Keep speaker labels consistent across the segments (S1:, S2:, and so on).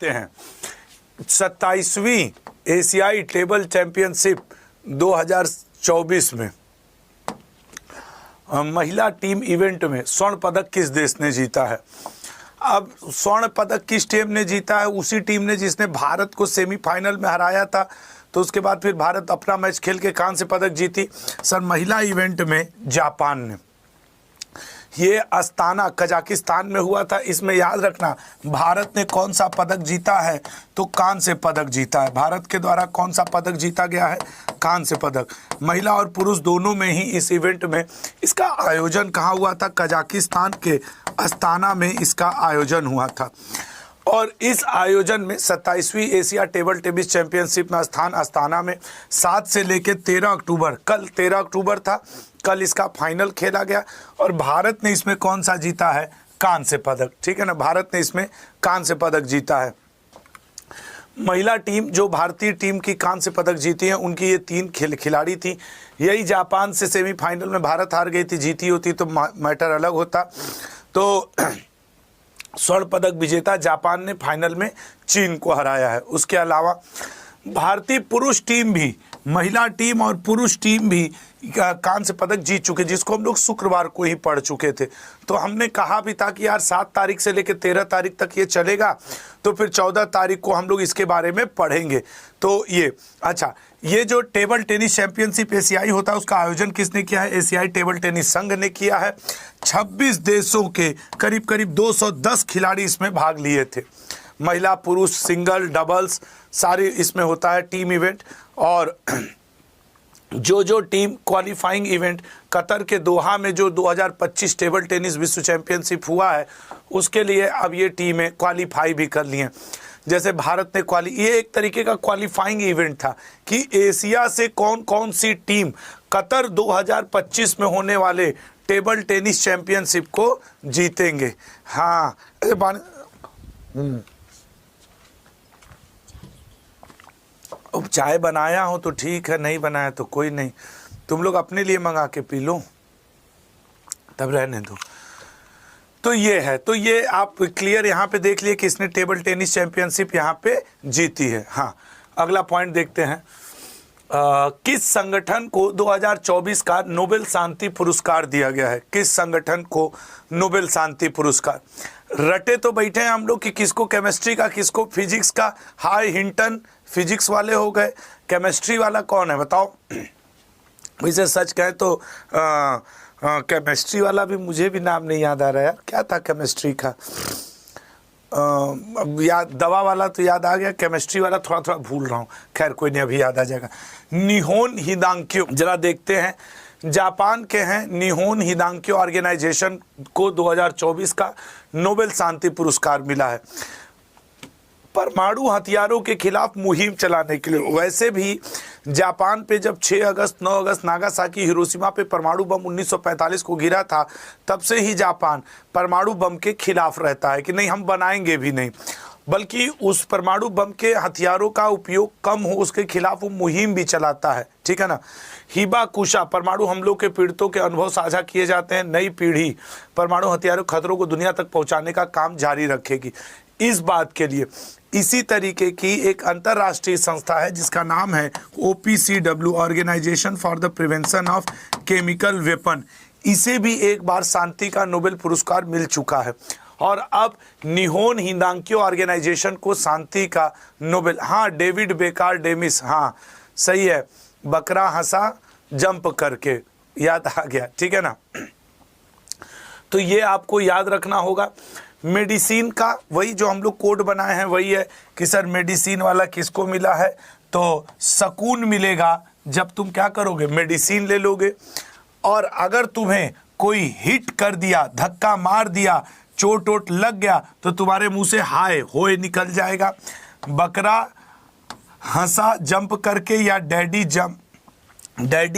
S1: हैं 27वीं एशियाई table championship 2024 में महिला टीम इवेंट में स्वर्ण पदक किस देश ने जीता है। अब स्वर्ण पदक किस टीम ने जीता है? उसी टीम ने जिसने भारत को सेमीफाइनल में हराया था। तो उसके बाद फिर भारत अपना मैच खेल के कांस्य पदक जीती। सर महिला इवेंट में जापान ने, ये अस्ताना कजाकिस्तान में हुआ था। इसमें याद रखना भारत ने कौन सा पदक जीता है, तो कांस्य पदक जीता है। भारत के द्वारा कौन सा पदक जीता गया है? कांस्य पदक। महिला और पुरुष दोनों में ही इस इवेंट में इसका आयोजन कहाँ हुआ था? कजाकिस्तान के अस्ताना में इसका आयोजन हुआ था। और इस आयोजन में 27वीं एशिया टेबल टेनिस चैंपियनशिप में अस्ताना में 7 से लेकर 13 अक्टूबर, कल 13 अक्टूबर था, कल इसका फाइनल खेला गया। और भारत ने इसमें कौन सा जीता है? कांस्य पदक। ठीक है ना, भारत ने इसमें कांस्य पदक जीता है। महिला टीम जो भारतीय टीम की कांस्य पदक जीती है, उनकी ये 3 खिलाड़ी थी। यही जापान से सेमीफाइनल में भारत हार गई थी। जीती होती तो मैटर अलग होता। तो स्वर्ण पदक विजेता जापान ने फाइनल में चीन को हराया है। उसके अलावा भारतीय पुरुष टीम भी, महिला टीम और पुरुष टीम भी कांस्य पदक जीत चुके, जिसको हम लोग शुक्रवार को ही पढ़ चुके थे। तो हमने कहा भी था कि यार 7 तारीख से लेकर 13 तारीख तक ये चलेगा, तो फिर 14 तारीख को हम लोग इसके बारे में पढ़ेंगे। तो ये अच्छा, ये जो टेबल टेनिस चैंपियनशिप एशियाई होता है, उसका आयोजन किसने किया है? एशियाई टेबल टेनिस संघ ने किया है। 26 देशों के करीब करीब 210 खिलाड़ी इसमें भाग लिए थे। महिला पुरुष सिंगल डबल्स सारी इसमें होता है, टीम इवेंट। और जो टीम क्वालिफाइंग इवेंट कतर के दोहा में जो 2025 टेबल टेनिस विश्व चैंपियनशिप हुआ है, उसके लिए अब ये टीमें क्वालिफाई भी कर ली हैं। जैसे भारत ने ये एक तरीके का क्वालिफाइंग इवेंट था कि एशिया से कौन कौन सी टीम कतर 2025 में होने वाले टेबल टेनिस चैंपियनशिप को जीतेंगे। हाँ, अब चाय बनाया हो तो ठीक है, नहीं बनाया तो कोई नहीं, तुम लोग अपने लिए मंगा के पी लो, तब रहने दो। तो ये है, तो ये आप क्लियर यहाँ पे देख लिए कि इसने टेबल टेनिस चैंपियनशिप यहाँ पे जीती है। हाँ, अगला पॉइंट देखते हैं। किस संगठन को 2024 का नोबेल शांति पुरस्कार दिया गया है? किस संगठन को नोबेल शांति पुरस्कार? रटे तो बैठे हैं हम लोग कि किसको केमिस्ट्री का, किसको फिजिक्स का। हाय हिंटन फिजिक्स वाले हो गए, केमिस्ट्री वाला कौन है बताओ? वैसे सच कहें तो केमिस्ट्री वाला भी मुझे भी नाम नहीं याद आ रहा है, क्या था केमिस्ट्री का? अब याद, दवा वाला तो याद आ गया, केमिस्ट्री वाला थोड़ा थोड़ा भूल रहा हूँ। खैर कोई नहीं, अभी याद आ जाएगा। निहोन हिदांक्यो, जरा देखते हैं, जापान के हैं। निहोन हिदांक्यो ऑर्गेनाइजेशन को 2024 का नोबेल शांति पुरस्कार मिला है परमाणु हथियारों के खिलाफ मुहिम चलाने के लिए। वैसे भी जापान पे जब 6 अगस्त 9 अगस्त नागासाकी हिरोशिमा पे परमाणु बम 1945 को गिरा था, तब से ही जापान परमाणु बम के खिलाफ रहता है कि नहीं हम बनाएंगे भी नहीं, बल्कि उस परमाणु बम के हथियारों का उपयोग कम हो उसके खिलाफ वो मुहिम भी चलाता है। ठीक है ना। हिबाकुशा परमाणु हमलों के पीड़ितों के अनुभव साझा किए जाते हैं। नई पीढ़ी परमाणु हथियारों खतरों को दुनिया तक पहुंचाने का काम जारी रखेगी। इस बात के लिए इसी तरीके की एक अंतर्राष्ट्रीय संस्था है जिसका नाम है OPCW, organisation for the prevention of chemical weapon. इसे भी एक बार शांति का नोबेल पुरस्कार मिल चुका है। और अब निहोन हिदांक्यो ऑर्गेनाइजेशन को शांति का नोबेल, हाँ डेविड बेकार डेमिस, हाँ सही है, बकरा हंसा जंप करके, याद आ गया। ठीक है ना। तो ये आपको याद रखना होगा। मेडिसिन का वही जो हम लोग कोड बनाए हैं वही है कि सर मेडिसिन वाला किसको मिला है? तो सकून मिलेगा जब तुम क्या करोगे? मेडिसिन ले लोगे। और अगर तुम्हें कोई हिट कर दिया, धक्का मार दिया, चोट वोट लग गया, तो तुम्हारे मुंह से हाय होए निकल जाएगा। बकरा हंसा जंप करके या डैडी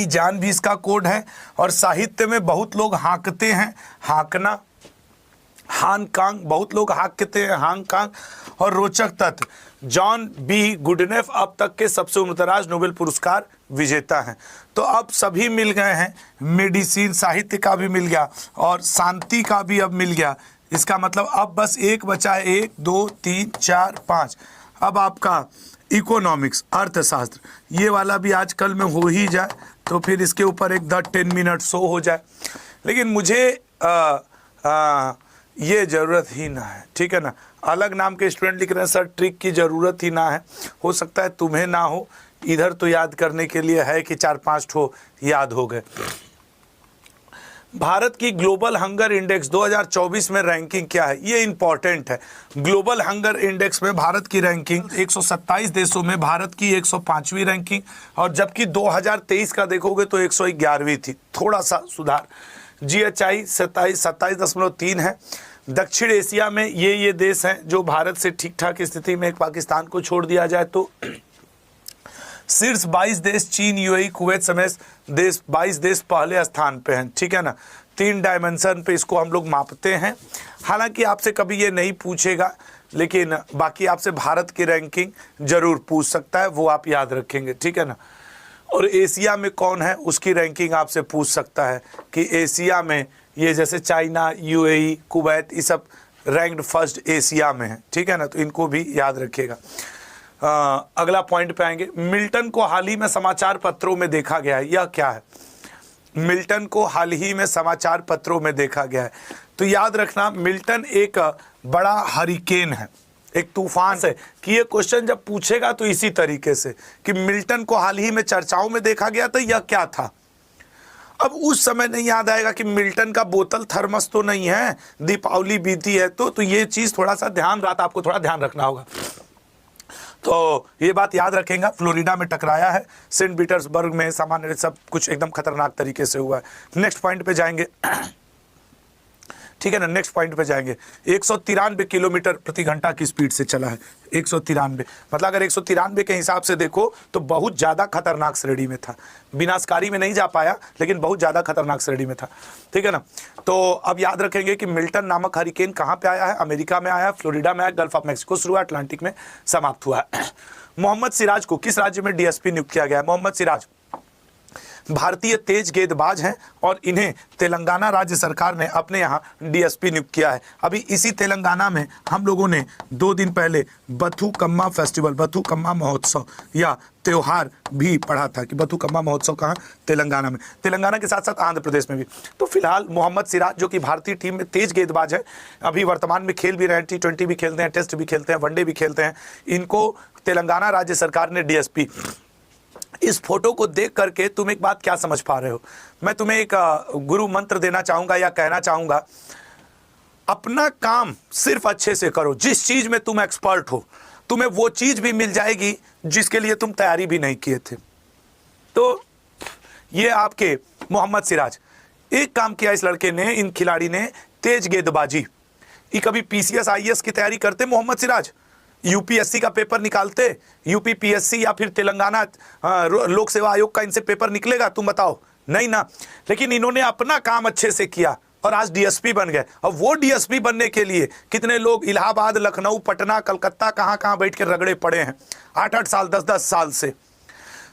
S1: जान भी इसका कोड है। और साहित्य में बहुत लोग हाँकते हैं, हाँकना, हांग कांग, बहुत लोग हाँकते हैं, हांग कांग। और रोचक तथ्य, जॉन बी गुडनेफ अब तक के सबसे उम्रदराज नोबेल पुरस्कार विजेता हैं। तो अब सभी मिल गए हैं, मेडिसिन साहित्य का भी मिल गया और शांति का भी अब मिल गया। इसका मतलब अब बस एक बचा है, 1 2 3 4 5। अब आपका इकोनॉमिक्स, अर्थशास्त्र, ये वाला भी आजकल में हो ही जाए तो फिर इसके ऊपर एक 10 मिनट शो हो जाए। लेकिन मुझे ये ज़रूरत ही ना है, ठीक है ना। अलग नाम के स्टूडेंट लिख रहे हैं सर ट्रिक की ज़रूरत ही ना है, हो सकता है तुम्हें ना हो, इधर तो याद करने के लिए है कि 4-5 ठो याद हो गए। भारत की ग्लोबल हंगर इंडेक्स 2024 में रैंकिंग क्या है, ये इंपॉर्टेंट है। ग्लोबल हंगर इंडेक्स में भारत की रैंकिंग 127 देशों में भारत की 105वीं रैंकिंग, और जबकि 2023 का देखोगे तो 111वीं थी, थोड़ा सा सुधार। GHI 27.3 है। दक्षिण एशिया में ये देश हैं जो भारत से ठीक ठाक स्थिति में, एक पाकिस्तान को छोड़ दिया जाए तो शीर्ष 22 देश चीन, UAE, कुवैत समेत 22 देश पहले स्थान पे हैं, ठीक है ना। 3 डायमेंशन पे इसको हम लोग मापते हैं। हालांकि आपसे कभी ये नहीं पूछेगा, लेकिन बाकी आपसे भारत की रैंकिंग जरूर पूछ सकता है, वो आप याद रखेंगे, ठीक है ना। और एशिया में कौन है उसकी रैंकिंग आपसे पूछ सकता है कि एशिया में ये जैसे चाइना, UAE, कुवैत, ये सब रैंक्ड फर्स्ट एशिया में है, ठीक है ना, तो इनको भी याद रखिएगा। अगला पॉइंट पे आएंगे। मिल्टन को हाल ही में समाचार पत्रों में देखा गया है, यह क्या है? मिल्टन को हाल ही में समाचार पत्रों में देखा गया है, तो याद रखना मिल्टन एक बड़ा हरिकेन है, एक तूफान है। कि ये क्वेश्चन जब पूछेगा तो इसी तरीके से कि मिल्टन को हाल ही में चर्चाओं में देखा गया तो यह क्या था। अब उस समय नहीं याद आएगा कि मिल्टन का बोतल थर्मस तो नहीं है, दीपावली बीती है तो ये चीज थोड़ा सा ध्यान रहा था, आपको थोड़ा ध्यान रखना होगा। तो ये बात याद रखेंगे। फ्लोरिडा में टकराया है, सेंट पीटर्सबर्ग में, सामान्य सब कुछ एकदम खतरनाक तरीके से हुआ है। नेक्स्ट पॉइंट पे जाएंगे, ठीक है ना। नेक्स्ट पॉइंट पे जाएंगे। 193 किलोमीटर प्रति घंटा की स्पीड से चला है। 193 मतलब अगर 193 के हिसाब से देखो तो बहुत ज़्यादा खतरनाक श्रेणी में था। विनाशकारी में नहीं जा पाया लेकिन बहुत ज़्यादा खतरनाक श्रेणी में था, ठीक है ना। तो अब याद रखेंगे कि मिल्टन नामक हरिकेन कहाँ पे आया है? अमेरिका में आया, फ्लोरिडा में आया, गल्फ ऑफ मैक्सिको शुरू हुआ, अटलांटिक में समाप्त हुआ है। मोहम्मद सिराज को किस राज्य में DSP नियुक्त किया गया है? मोहम्मद सिराज भारतीय तेज गेंदबाज हैं और इन्हें तेलंगाना राज्य सरकार ने अपने यहाँ DSP नियुक्त किया है। अभी इसी तेलंगाना में हम लोगों ने 2 दिन पहले बथुकम्मा फेस्टिवल, बथुकम्मा महोत्सव या त्यौहार भी पढ़ा था कि बथुकम्मा महोत्सव कहाँ? तेलंगाना में। तेलंगाना के साथ साथ आंध्र प्रदेश में भी। तो फिलहाल मोहम्मद सिराज जो कि भारतीय टीम में तेज गेंदबाज है, अभी वर्तमान में खेल भी रहे हैं, T20 भी खेलते हैं, टेस्ट भी खेलते हैं, वनडे भी खेलते हैं, इनको तेलंगाना राज्य सरकार ने DSP। इस फोटो को देख करके तुम एक बात क्या समझ पा रहे हो? मैं तुम्हें एक गुरु मंत्र देना चाहूंगा या कहना चाहूंगा, अपना काम सिर्फ अच्छे से करो। जिस चीज में तुम एक्सपर्ट हो तुम्हें वो चीज भी मिल जाएगी जिसके लिए तुम तैयारी भी नहीं किए थे। तो ये आपके मोहम्मद सिराज, एक काम किया इस लड़के ने, इन खिलाड़ी ने, तेज गेंदबाजी। ये कभी PCS IAS की तैयारी करते मोहम्मद सिराज? UPSC का पेपर निकालते? UP PSC या फिर तेलंगाना लोक सेवा आयोग का इनसे पेपर निकलेगा? तुम बताओ, नहीं ना। लेकिन इन्होंने अपना काम अच्छे से किया और आज DSP बन गए। और वो DSP बनने के लिए कितने लोग इलाहाबाद, लखनऊ, पटना, कलकत्ता, कहाँ कहाँ बैठ के रगड़े पड़े हैं 8-8 साल, 10-10 साल से।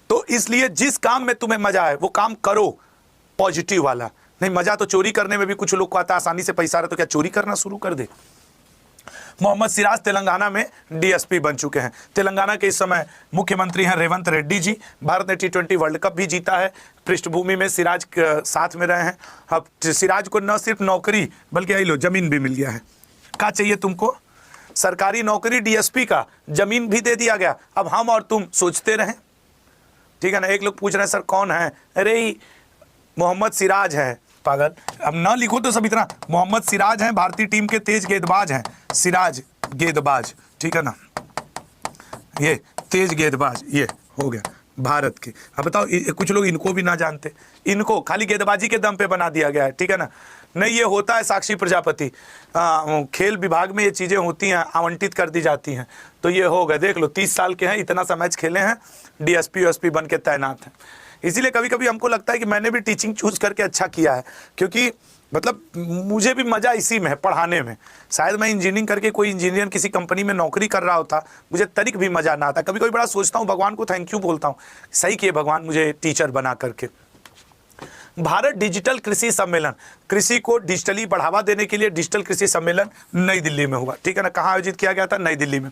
S1: तो इसलिए जिस काम में तुम्हें मजा है वो काम करो, पॉजिटिव वाला। नहीं, मजा तो चोरी करने में भी कुछ लोग को आता है, आसानी से पैसा आ रहा तो क्या चोरी करना शुरू कर दे? मोहम्मद सिराज तेलंगाना में DSP बन चुके हैं। तेलंगाना के इस समय मुख्यमंत्री हैं रेवंत रेड्डी जी। भारत ने T20 वर्ल्ड कप भी जीता है, पृष्ठभूमि में सिराज साथ में रहे हैं। अब सिराज को न सिर्फ नौकरी बल्कि आई लो जमीन भी मिल गया है। क्या चाहिए तुमको? सरकारी नौकरी, DSP का जमीन भी दे दिया गया। अब हम और तुम सोचते रहें, ठीक है ना। एक लोग पूछ रहे हैं सर कौन है? अरे मोहम्मद सिराज है। पागल, अब ना लिखो तो सब इतना। मोहम्मद सिराज हैं, भारतीय टीम के तेज गेंदबाज हैं, सिराज गेंदबाज, ठीक है ना। ये तेज गेंदबाज ये हो गया भारत के। अब बताओ, कुछ लोग इनको भी ना जानते, इनको खाली गेंदबाजी के दम पे बना दिया गया है, ठीक है ना। नहीं, ये होता है साक्षी प्रजापति, खेल विभाग में ये चीज़ें होती हैं, आवंटित कर दी जाती हैं। तो ये हो गए, देख लो 30 साल के हैं, इतना सा मैच खेले हैं, DSP OSP बन के तैनात हैं। इसीलिए कभी कभी हमको लगता है कि मैंने भी टीचिंग चूज करके अच्छा किया है, क्योंकि मतलब मुझे भी मज़ा इसी में है, पढ़ाने में। शायद मैं इंजीनियरिंग करके कोई इंजीनियर किसी कंपनी में नौकरी कर रहा होता, मुझे तनिक भी मज़ा ना आता। कभी कभी बड़ा सोचता हूँ, भगवान को थैंक यू बोलता हूँ, सही किए भगवान मुझे टीचर बना करके। भारत डिजिटल कृषि सम्मेलन, कृषि को डिजिटली बढ़ावा देने के लिए डिजिटल कृषि सम्मेलन नई दिल्ली में हुआ, ठीक है ना। कहाँ आयोजित किया गया था? नई दिल्ली में।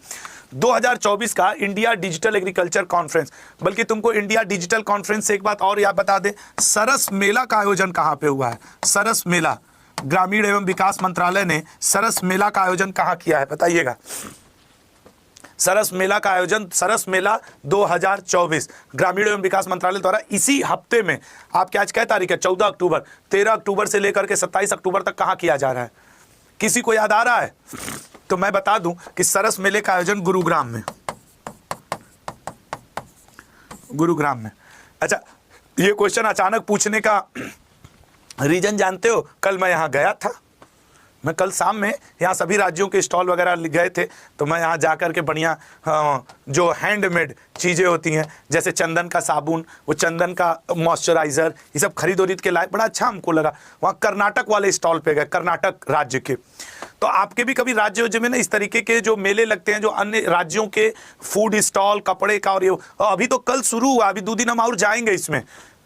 S1: 2024 का इंडिया डिजिटल एग्रीकल्चर कॉन्फ्रेंस, बल्कि तुमको इंडिया डिजिटल कॉन्फ्रेंस से एक बात और याद बता दे, सरस मेला का आयोजन कहाँ पे हुआ है? सरस मेला, ग्रामीण एवं विकास मंत्रालय ने सरस मेला का आयोजन कहाँ किया है, बताइएगा। सरस मेला का आयोजन, सरस मेला 2024 ग्रामीण एवं विकास मंत्रालय द्वारा इसी हफ्ते में, आपके आज क्या तारीख है? 14 अक्टूबर, 13 अक्टूबर से लेकर के 27 अक्टूबर तक कहाँ किया जा रहा है? किसी को याद आ रहा है? तो मैं बता दूं कि सरस मेले का आयोजन गुरुग्राम में, गुरुग्राम में। अच्छा, ये क्वेश्चन अचानक पूछने का रीजन जानते हो? कल मैं यहाँ गया था, मैं कल शाम में यहाँ सभी राज्यों के स्टॉल वगैरह गए थे, तो मैं यहाँ जा कर के बढ़िया जो हैंडमेड चीज़ें होती हैं, जैसे चंदन का साबुन, वो चंदन का मॉइस्चराइज़र, ये सब खरीद उरीद के लाए, बड़ा अच्छा हमको लगा। वहाँ कर्नाटक वाले स्टॉल पे गए, कर्नाटक राज्य के। तो आपके भी कभी राज्य में ना इस तरीके के जो मेले लगते हैं, जो अन्य राज्यों के फूड स्टॉल, कपड़े का, और ये अभी तो कल शुरू हुआ, अभी 2 दिन हम और जाएंगे इसमें,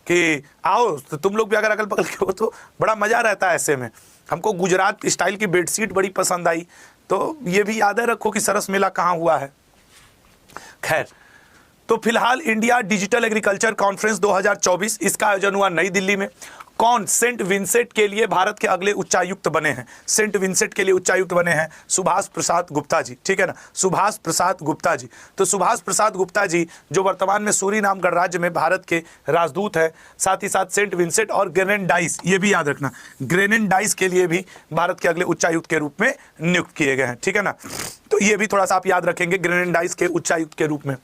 S1: कि आओ तो तुम लोग भी अगर अगल बगल के हो तो बड़ा मज़ा रहता है ऐसे में। हमको गुजरात स्टाइल की बेडशीट बड़ी पसंद आई, तो ये भी याद रखो कि सरस मेला कहाँ हुआ है। खैर, तो फिलहाल इंडिया डिजिटल एग्रीकल्चर कॉन्फ्रेंस 2024, इसका आयोजन हुआ नई दिल्ली में। कौन सेंट विंसेंट के लिए भारत के अगले उच्चायुक्त बने हैं? सेंट विंसेंट के लिए उच्चायुक्त बने हैं सुभाष प्रसाद गुप्ता जी, ठीक है ना, सुभाष प्रसाद गुप्ता जी। तो सुभाष प्रसाद गुप्ता जी जो वर्तमान में सूरीनाम गणराज्य में भारत के राजदूत है, साथ ही साथ सेंट विंसेंट और ग्रेनेडाइस, ये भी याद रखना, ग्रेनेडाइस के लिए भी भारत के अगले उच्चायुक्त के रूप में नियुक्त किए गए हैं, ठीक है ना। तो ये भी थोड़ा सा आप याद रखेंगे, ग्रेनेडाइस के उच्चायुक्त के रूप में।